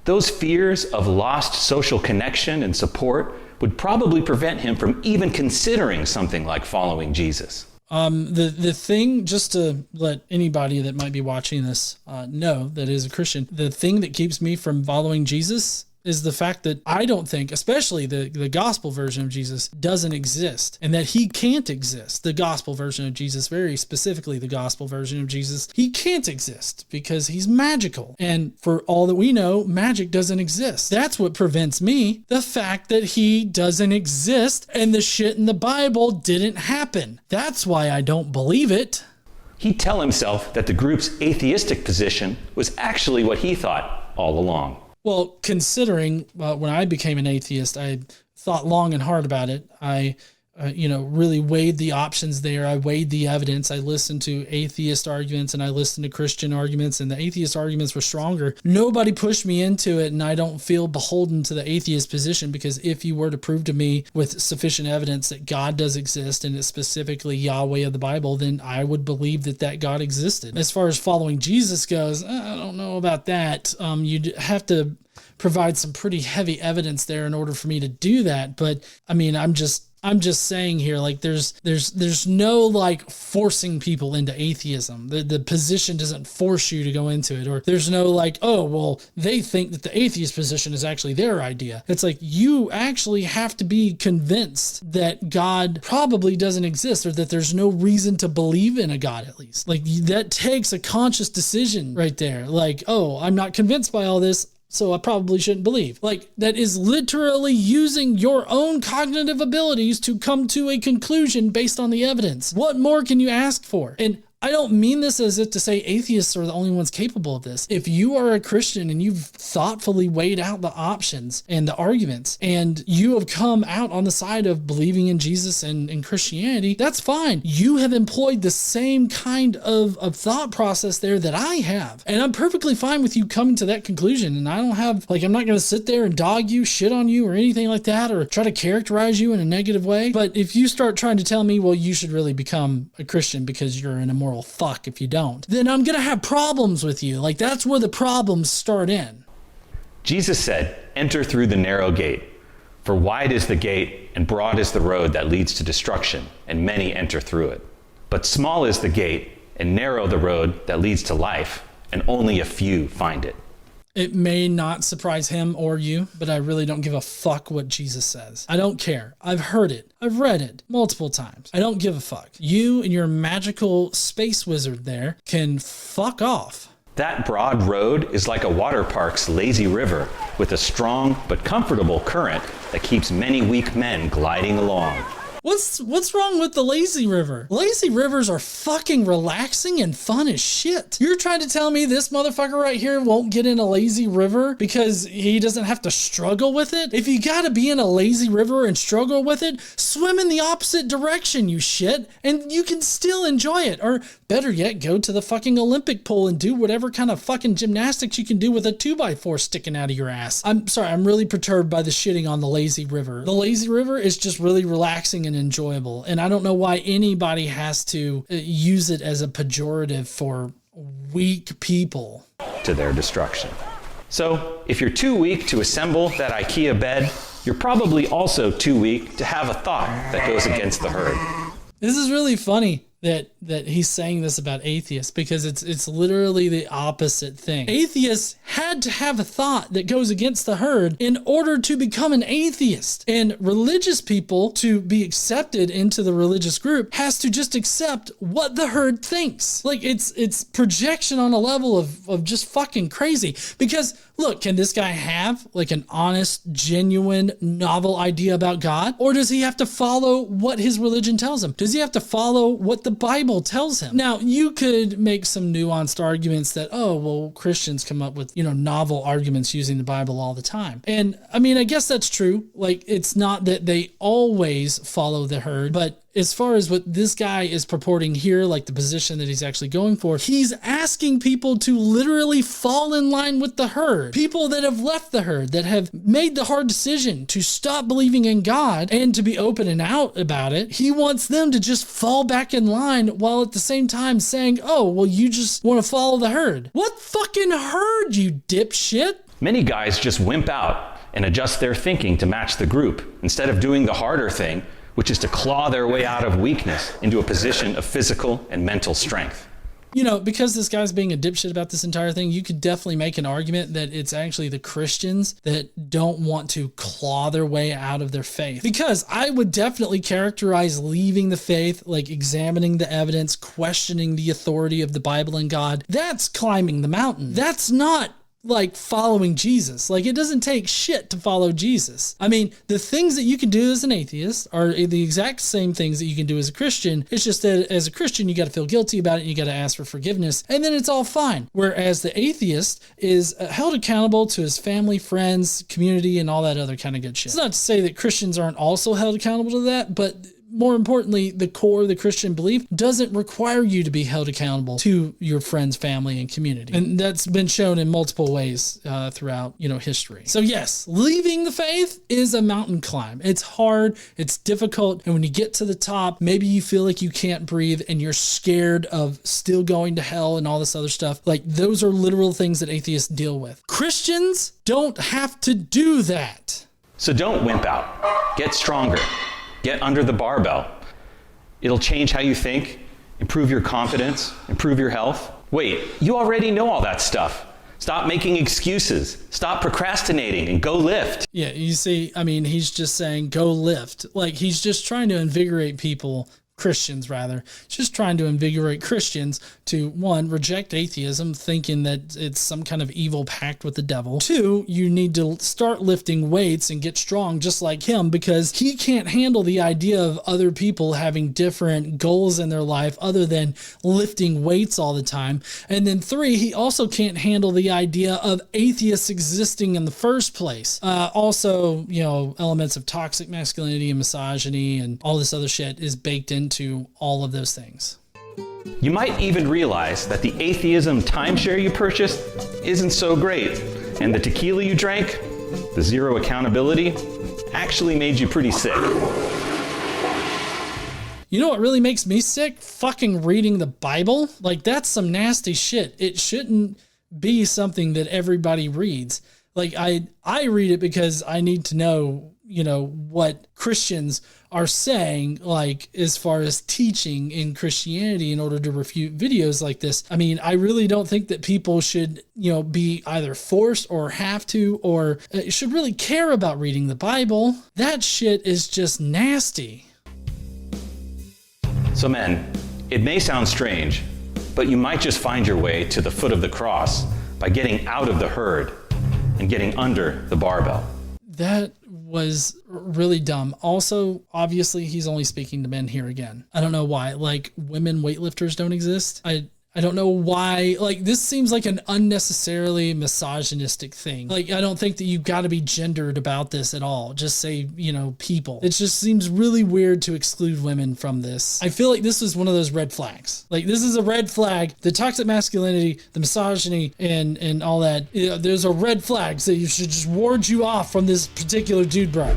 Those fears of lost social connection and support would probably prevent him from even considering something like following Jesus. The thing, just to let anybody that might be watching this know that is a Christian, the thing that keeps me from following Jesus is the fact that I don't think, especially the gospel version of Jesus, doesn't exist, and that he can't exist. The gospel version of Jesus, very specifically the gospel version of Jesus, he can't exist because he's magical. And for all that we know, magic doesn't exist. That's what prevents me, the fact that he doesn't exist and the shit in the Bible didn't happen. That's why I don't believe it. He'd tell himself that the group's atheistic position was actually what he thought all along. Well, considering when I became an atheist, I thought long and hard about it. I, really weighed the options there. I weighed the evidence. I listened to atheist arguments and I listened to Christian arguments, and the atheist arguments were stronger. Nobody pushed me into it, and I don't feel beholden to the atheist position, because if you were to prove to me with sufficient evidence that God does exist, and it's specifically Yahweh of the Bible, then I would believe that God existed. As far as following Jesus goes, I don't know about that. You'd have to provide some pretty heavy evidence there in order for me to do that. But I mean, I'm just saying here, like, there's no like forcing people into atheism. The position doesn't force you to go into it, or there's no like, oh, well, they think that the atheist position is actually their idea. It's like, you actually have to be convinced that God probably doesn't exist, or that there's no reason to believe in a God, at least. Like, that takes a conscious decision right there. Like, oh, I'm not convinced by all this, so I probably shouldn't believe. Like, that is literally using your own cognitive abilities to come to a conclusion based on the evidence. What more can you ask for? And I don't mean this as if to say atheists are the only ones capable of this. If you are a Christian and you've thoughtfully weighed out the options and the arguments, and you have come out on the side of believing in Jesus and in Christianity, that's fine. You have employed the same kind of thought process there that I have. And I'm perfectly fine with you coming to that conclusion. And I don't have, like, I'm not going to sit there and dog you, shit on you, or anything like that, or try to characterize you in a negative way. But if you start trying to tell me, well, you should really become a Christian because you're an immoral fuck if you don't, then I'm going to have problems with you. Like, that's where the problems start in. Jesus said, "Enter through the narrow gate, for wide is the gate and broad is the road that leads to destruction, and many enter through it. But small is the gate and narrow the road that leads to life, and only a few find it." It may not surprise him or you, but I really don't give a fuck what Jesus says. I don't care. I've heard it. I've read it multiple times. I don't give a fuck. You and your magical space wizard there can fuck off. That broad road is like a water park's lazy river with a strong but comfortable current that keeps many weak men gliding along. What's wrong with the lazy river? Lazy rivers are fucking relaxing and fun as shit. You're trying to tell me this motherfucker right here won't get in a lazy river because he doesn't have to struggle with it? If you gotta be in a lazy river and struggle with it, swim in the opposite direction, you shit, and you can still enjoy it. Or better yet, go to the fucking Olympic pool and do whatever kind of fucking gymnastics you can do with a 2x4 sticking out of your ass. I'm sorry, I'm really perturbed by the shitting on the lazy river. The lazy river is just really relaxing and enjoyable, and I don't know why anybody has to use it as a pejorative for weak people to their destruction. So if you're too weak to assemble that IKEA bed, you're probably also too weak to have a thought that goes against the herd. This is really funny that he's saying this about atheists, because it's literally the opposite thing. Atheists had to have a thought that goes against the herd in order to become an atheist. And religious people, to be accepted into the religious group, has to just accept what the herd thinks. Like, it's projection on a level of just fucking crazy. Because look, can this guy have like an honest, genuine, novel idea about God? Or does he have to follow what his religion tells him? Does he have to follow what the Bible tells him? Now, you could make some nuanced arguments that, oh, well, Christians come up with, novel arguments using the Bible all the time. And I mean, I guess that's true. Like, it's not that they always follow the herd, but as far as what this guy is purporting here, like the position that he's actually going for, he's asking people to literally fall in line with the herd. People that have left the herd, that have made the hard decision to stop believing in God and to be open and out about it. He wants them to just fall back in line, while at the same time saying, oh, well, you just want to follow the herd. What fucking herd, you dipshit? Many guys just wimp out and adjust their thinking to match the group, instead of doing the harder thing, which is to claw their way out of weakness into a position of physical and mental strength. You know, because this guy's being a dipshit about this entire thing, you could definitely make an argument that it's actually the Christians that don't want to claw their way out of their faith. Because I would definitely characterize leaving the faith, like examining the evidence, questioning the authority of the Bible and God. That's climbing the mountain. That's not like following Jesus. Like, it doesn't take shit to follow Jesus. I mean, the things that you can do as an atheist are the exact same things that you can do as a Christian. It's just that as a Christian, you got to feel guilty about it. And you got to ask for forgiveness, and then it's all fine. Whereas the atheist is held accountable to his family, friends, community, and all that other kind of good shit. It's not to say that Christians aren't also held accountable to that, but more importantly, the core of the Christian belief doesn't require you to be held accountable to your friends, family, and community. And that's been shown in multiple ways throughout, history. So yes, leaving the faith is a mountain climb. It's hard, it's difficult, and when you get to the top, maybe you feel like you can't breathe and you're scared of still going to hell and all this other stuff. Like, those are literal things that atheists deal with. Christians don't have to do that. So don't wimp out. Get stronger. Get under the barbell. It'll change how you think, improve your confidence, improve your health. Wait, you already know all that stuff. Stop making excuses. Stop procrastinating and go lift. Yeah, you see, I mean, he's just saying go lift. Like, he's just trying to invigorate people, Christians rather, just trying to invigorate Christians to, one, reject atheism, thinking that it's some kind of evil pact with the devil. Two, you need to start lifting weights and get strong just like him, because he can't handle the idea of other people having different goals in their life other than lifting weights all the time. And then three, he also can't handle the idea of atheists existing in the first place. Also, elements of toxic masculinity and misogyny and all this other shit is baked into all of those things. You might even realize that the atheism timeshare you purchased isn't so great, and the tequila you drank, the zero accountability, actually made you pretty sick. You know what really makes me sick? Fucking reading the Bible. Like, that's some nasty shit. It shouldn't be something that everybody reads. Like, I read it because I need to know, what Christians are saying, like, as far as teaching in Christianity in order to refute videos like this. I mean, I really don't think that people should, be either forced or have to, or should really care about reading the Bible. That shit is just nasty. So men, it may sound strange, but you might just find your way to the foot of the cross by getting out of the herd and getting under the barbell. That was really dumb. Also, obviously, he's only speaking to men here again. I don't know why. Like, women weightlifters don't exist. I don't know why. Like, this seems like an unnecessarily misogynistic thing. Like, I don't think that you've got to be gendered about this at all. Just say, people. It just seems really weird to exclude women from this. I feel like this was one of those red flags. Like, this is a red flag. The toxic masculinity, the misogyny, and all that. There's a red flags that you should just ward you off from this particular dude, bro.